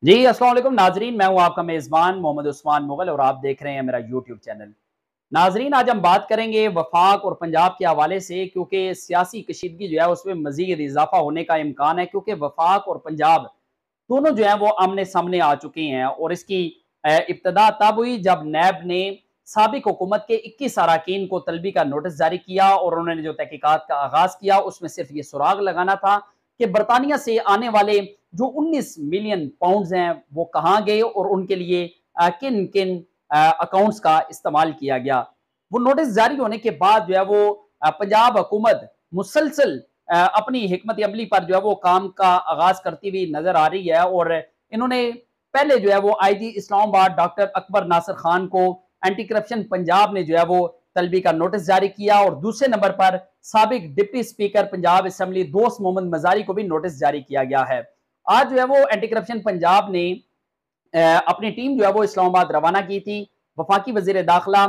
जी अस्सलाम वालेकुम नाजरीन, मैं हूं आपका मेज़बान मोहम्मद उस्मान मुगल और आप देख रहे हैं मेरा यूट्यूब चैनल। नाजरीन, आज हम बात करेंगे वफाक और पंजाब के हवाले से, क्योंकि सियासी कशीदगी जो है उसमें मजीद इजाफा होने का इम्कान है, क्योंकि वफाक और पंजाब दोनों जो है वो आमने सामने आ चुकी हैं। और इसकी इब्तदा तब हुई जब नैब ने साबिक हुकूमत के 21 अरकान को तलबी का नोटिस जारी किया और उन्होंने जो तहकीकात का आगाज किया उसमें सिर्फ ये सुराग लगाना था कि बरतानिया से आने वाले जो 19 मिलियन पाउंड हैं वो कहाँ गए और उनके लिए किन किन अकाउंट्स का इस्तेमाल किया गया। वो नोटिस जारी होने के बाद जो है वो पंजाब हुकूमत मुसलसल अपनी हिकमत अमली पर जो है वो काम का आगाज करती हुई नजर आ रही है। और इन्होंने पहले जो है वो आईजी इस्लामाबाद डॉक्टर अकबर नासिर खान को एंटी करप्शन पंजाब ने जो है वो तलबी का नोटिस जारी किया और दूसरे नंबर पर साबिक डिप्टी स्पीकर पंजाब असम्बली दोस्त मोहम्मद मजारी को भी नोटिस जारी किया गया है। आज जो है वो एंटी करप्शन पंजाब ने अपनी टीम जो है वो इस्लामाबाद रवाना की थी वफाकी वजीर दाखिला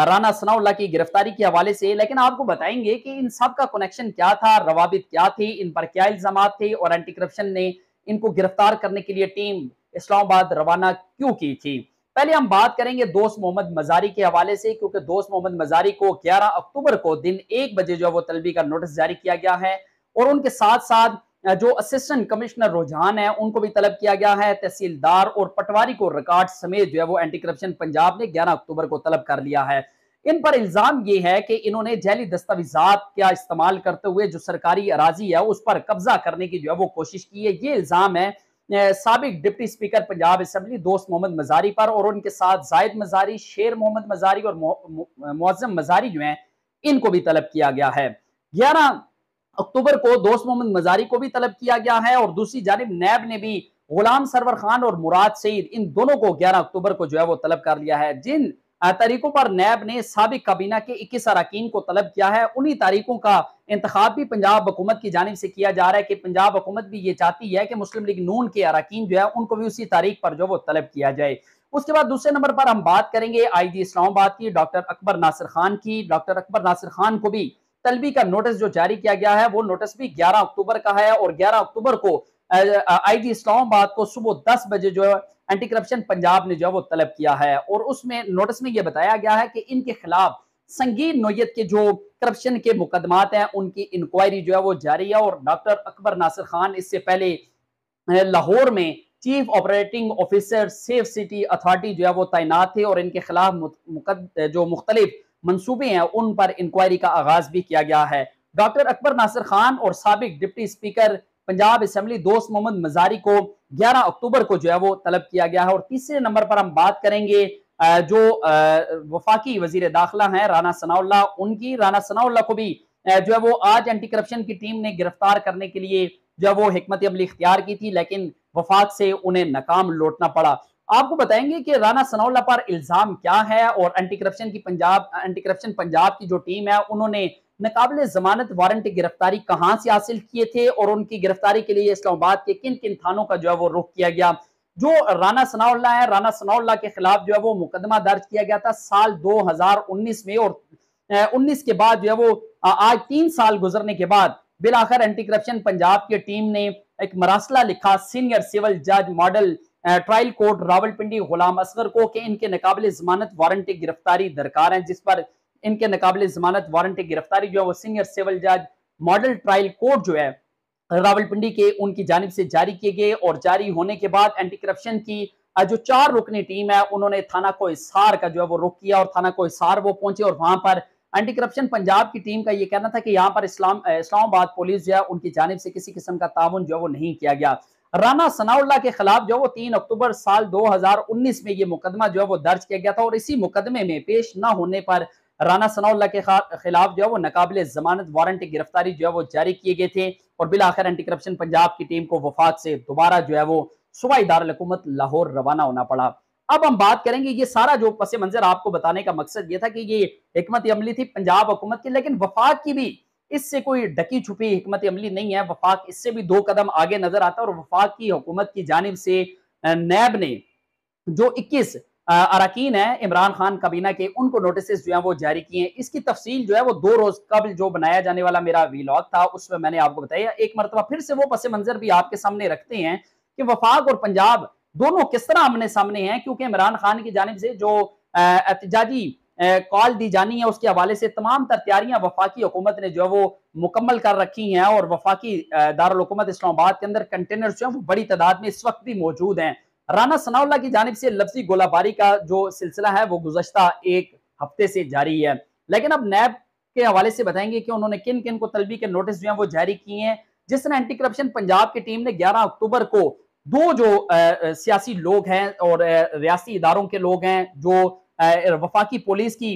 राना सनाउल्लाह की गिरफ्तारी के हवाले से। लेकिन आपको बताएंगे कि इन सब का कनेक्शन क्या था, रवाबित क्या थी, इन पर क्या इल्जाम थे और एंटी करप्शन ने इनको गिरफ्तार करने के लिए टीम इस्लामाबाद रवाना क्यों की थी। पहले हम बात करेंगे दोस्त मोहम्मद मजारी के हवाले से, क्योंकि दोस्त मोहम्मद मजारी को 11 अक्टूबर को दिन 1 बजे जो है वो तलबी का नोटिस जारी किया गया है और उनके साथ साथ जो असिस्टेंट कमिश्नर रुझान है उनको भी तलब किया गया है। तहसीलदार और पटवारी को रिकॉर्ड समेत जो है वो एंटी करप्शन पंजाब ने 11 अक्टूबर को तलब कर लिया है। इन पर इल्जाम ये है कि इन्होंने जैली दस्तावेजात का इस्तेमाल करते हुए जो सरकारी अराजी है उस पर कब्जा करने की जो है वो कोशिश की है। ये इल्जाम है साबिक डिप्टी स्पीकर पंजाब असम्बली दोस्त मोहम्मद मजारी पर और उनके साथ जायद मजारी, शेर मोहम्मद मजारी और मुअज्जम मजारी जो है इनको भी तलब किया गया है। 11 अक्टूबर को दोस्त मोहम्मद मजारी को भी तलब किया गया है और दूसरी जानिब नैब ने भी गुलाम सरवर खान और मुराद सईद इन दोनों को 11 अक्टूबर को जो है वो तलब कर लिया है। जिन तारीखों पर नैब ने साबिक काबीना के 21 अरकान को तलब किया है उन्हीं तारीखों का इंतखाब भी पंजाब हुकूमत की जानिब से किया जा रहा है कि पंजाब हुकूमत भी ये चाहती है कि मुस्लिम लीग नून के अरकान जो है उनको भी उसी तारीख पर जो वो तलब किया जाए। उसके बाद दूसरे नंबर पर हम बात करेंगे आईजी इस्लामाबाद की डॉक्टर अकबर नासिर खान की। डॉक्टर अकबर नासिर खान को भी तलबी का नोटिस जो जारी किया गया है वो नोटिस भी 11 अक्टूबर का है और 11 अक्टूबर को आईजी इस्लामाबाद को सुबह 10 बजे जो है एंटी करप्शन पंजाब ने जो है वो तलब किया है और उसमें नोटिस में यह बताया गया है कि इनके खिलाफ संगीन नोयत के जो करप्शन के मुकदमात हैं उनकी इंक्वायरी जो है वो जारी है। और डॉक्टर अकबर नासिर खान इससे पहले लाहौर में chief operating officer safe city authority जो है वो तैनात थे और इनके खिलाफ जो मुख्तलिफ मंसूबे हैं उन पर इंक्वायरी का आगाज भी किया गया है। डॉक्टर अकबर नासिर खान और साबिक डिप्टी स्पीकर पंजाब असम्बली दोस्त मोहम्मद मजारी को 11 अक्टूबर को जो है वो तलब किया गया है। और तीसरे नंबर पर हम बात करेंगे जो वफाकी वजीर दाखिला हैं राना सनाउल्लाह उनकी। राना सनाउल्लाह को भी जो है वो आज एंटी करप्शन की टीम ने गिरफ्तार करने के लिए जो है वो हिकमत अमली इख्तियार की थी, लेकिन वफाक से उन्हें नाकाम लौटना पड़ा। आपको बताएंगे कि राना सनाउल्लाह पर इल्जाम क्या है और एंटी करप्शन पंजाब की जो टीम है उन्होंने नाकाबिले जमानत वारंट गिरफ्तारी कहां से हासिल किए थे और उनकी गिरफ्तारी के लिए इस्लामाबाद के किन किन थानों का जो है वो रुख किया गया। जो राना सनाउल्लाह है, राना सनाउल्लाह के खिलाफ जो है वो मुकदमा दर्ज किया गया था साल 2019 में और 19 के बाद जो है वो आज 3 साल गुजरने के बाद बिलाखिर एंटी करप्शन पंजाब की टीम ने एक मरासला लिखा सीनियर सिविल जज मॉडल ट्रायल कोर्ट रावलपिंडी गुलाम असगर को कि इनके नाकाबिले जमानत वारंट गिरफ्तारी दरकार है, जिस पर इनके नाकाबिले जमानत वारंट गिरफ्तारी जो है वो सीनियर सिविल जज मॉडल ट्रायल कोर्ट जो है रावलपिंडी के उनकी जानिब से जारी किए गए। और जारी होने के बाद एंटी करप्शन की जो 4 रुकनी टीम है उन्होंने थाना कोहिसार का जो है वो रुख किया और थाना कोहिसार वो पहुंचे और वहां पर एंटी करप्शन पंजाब की टीम का ये कहना था कि यहाँ पर इस्लामाबाद पुलिस जो है उनकी जानिब से किसी किस्म का ताउन जो है वो नहीं किया गया। राना सनाउल्लाह के खिलाफ जो वो 3 अक्टूबर साल 2019 में ये मुकदमा जो है वो दर्ज किया गया था और इसी मुकदमे में पेश न होने पर राना सनाउल्लाह के खिलाफ जो है वो नाकाबिले जमानत वारंट गिरफ्तारी जो है वो जारी किए गए थे और बिलाखिर एंटी करप्शन पंजाब की टीम को वफाक से दोबारा जो है वो सूबाई दारुल हुकूमत लाहौर रवाना होना पड़ा। अब हम बात करेंगे, ये सारा जो पस मंजर आपको बताने का मकसद ये था कि ये हिकमत अमली थी पंजाब हुकूमत की, लेकिन वफाक की भी इससे कोई ढकी छुपी हिकमत अमली नहीं है। वफाक इससे भी 2 कदम आगे नजर आता है और वफाक की हुकूमत की जानिब से नैब ने जो 21 अरकान है इमरान खान काबीना के उनको नोटिस जो है वो जारी किए हैं। इसकी तफसील जो है वो 2 रोज कबल जो बनाया जाने वाला मेरा वीलॉग था उसमें मैंने आपको बताया। एक मरतबा फिर से वो पस मंजर भी आपके सामने रखते हैं कि वफाक और पंजाब दोनों किस तरह आमने सामने हैं, क्योंकि इमरान खान की जानिब से जो एहतजाजी कॉल दी जानी है उसके हवाले से तमाम तर तैयारियां वफाकी हुकूमत ने जो है वो मुकम्मल कर रखी हैं और वफाकी दारुल हुकूमत इस्लामाबाद के अंदर कंटेनर जो है वो बड़ी तादाद में इस वक्त भी मौजूद हैं। राना सनाउल्लाह की जानिब से लफ्जी गोलाबारी का जो सिलसिला है वो गुज़श्ता एक हफ्ते से जारी है, लेकिन अब नैब के हवाले से बताएंगे कि उन्होंने किन किन को तलबी के नोटिस जो है वो जारी किए हैं। जिस तरह एंटी करप्शन पंजाब की टीम ने 11 अक्टूबर को दो जो सियासी लोग हैं और रियासी इदारों के लोग हैं, जो वफाकी पुलिस की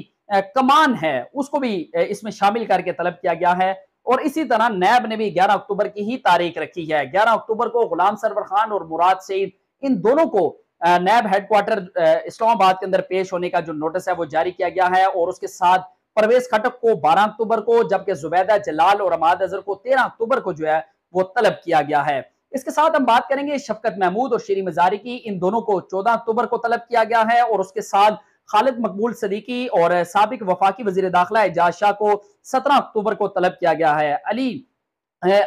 कमान है उसको भी इसमें शामिल करके तलब किया गया है। और इसी तरह नैब ने भी 11 अक्टूबर की ही तारीख रखी है। 11 अक्टूबर को गुलाम सरवर खान और मुराद सईद इन दोनों को नैब हेडक्वार्टर इस्लामाबाद के अंदर पेश होने का जो नोटिस है वो जारी किया गया है। और उसके साथ परवेज खटक को 12 अक्टूबर को, जबकि जुबैदा जलाल और अमाद अजहर को 13 अक्टूबर को जो है वो तलब किया गया है। इसके साथ हम बात करेंगे शफकत महमूद और शीरी मजारी की, इन दोनों को 14 अक्टूबर को तलब किया गया है। और उसके साथ खालिद मकबूल सदीकी और साबिक वफाकी वजीर दाखिला एजाज शाह को 17 अक्टूबर को तलब किया गया है। अली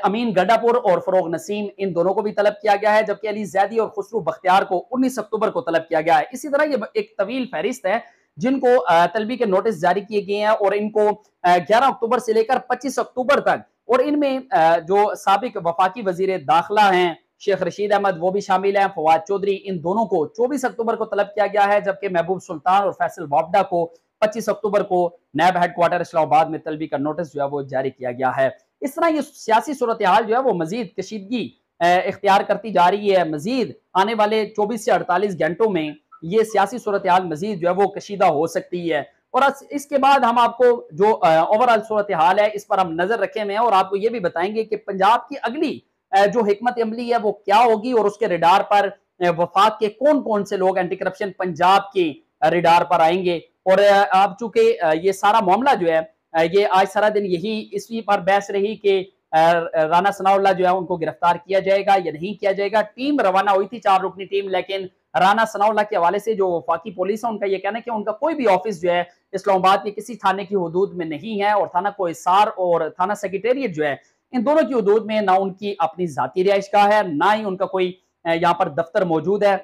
अमीन गड्डापुर और फरोग नसीम इन दोनों को भी तलब किया गया है, जबकि अली जैदी और खुसरू बख्तियार को 19 अक्टूबर को तलब किया गया है। इसी तरह ये एक तवील फहरिस्त है जिनको तलबी के नोटिस जारी किए गए हैं और इनको 11 अक्टूबर से लेकर 25 अक्टूबर तक, और इनमें जो साबिक वफाकी वजीर दाखिला हैं शेख रशीद अहमद वो भी शामिल हैं, फवाद चौधरी, इन दोनों को 24 अक्टूबर को तलब किया गया है, जबकि महबूब सुल्तान और फैसल वापडा को 25 अक्टूबर को नैब हेडक्वार्टर इस्लामाबाद में तलबी का नोटिस जो है वो जारी किया गया है। इस तरह ये सियासी सूरत हाल जो है वो मजीद कशीदगी इख्तियार करती जा रही है। मजीद आने वाले 24 से 48 घंटों में ये सियासी सूरत हाल मजीद जो है वो कशीदा हो सकती है। और इसके बाद हम आपको जो ओवरऑल सूरत हाल है इस पर हम नजर रखे हुए हैं और आपको ये भी बताएंगे कि पंजाब की अगली जो हिकमत अमली है वो क्या होगी और उसके रिडार पर वफाक के कौन कौन से लोग एंटी करप्शन पंजाब के रिडार पर आएंगे। और अब चूंकि ये सारा मामला जो है ये आज सारा दिन यही इसी पर बहस रही कि राना सनाउल्लाह जो है उनको गिरफ्तार किया जाएगा या नहीं किया जाएगा। टीम रवाना हुई थी 4 रुकनी टीम, लेकिन राना सनाउल्लाह के हवाले से जो वफाकी पुलिस है उनका यह कहना है कि उनका कोई भी ऑफिस जो है इस्लामाबाद के किसी थाने की हदूद में नहीं है और थाना कोहिसार और थाना सेक्रेटेरिएट जो है इन दोनों की हदूद में ना उनकी अपनी जाती रिहाइश गाह है, ना ही उनका कोई यहाँ पर दफ्तर मौजूद है।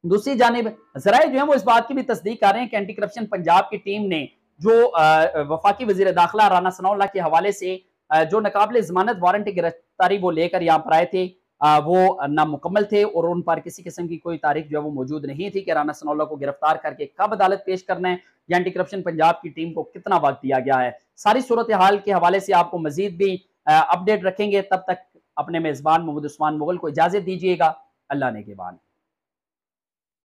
दूसरी जानिब जराए जो है वो इस बात की भी तस्दीक कर रहे हैं कि एंटी करप्शन पंजाब की टीम ने जो वफाकी वजीर दाखिला राना सनाउल्लाह के हवाले से जो नाकाबिल जमानत वारंट गिरफ्तारी वो लेकर यहाँ पर आए थे वो नामुकम्मल थे और उन पर किसी किस्म की कोई तारीख जो है वो मौजूद नहीं थी कि राना सनाउल्लाह को गिरफ्तार करके कब अदालत पेश करना है या एंटी करप्शन पंजाब की टीम को कितना वक्त दिया गया है। सारी सूरत हाल के हवाले से आपको मजीद भी अपडेट रखेंगे। तब तक अपने मेजबान मोहम्मद उस्मान मुगल को इजाजत दीजिएगा। अल्लाह ने के बाद।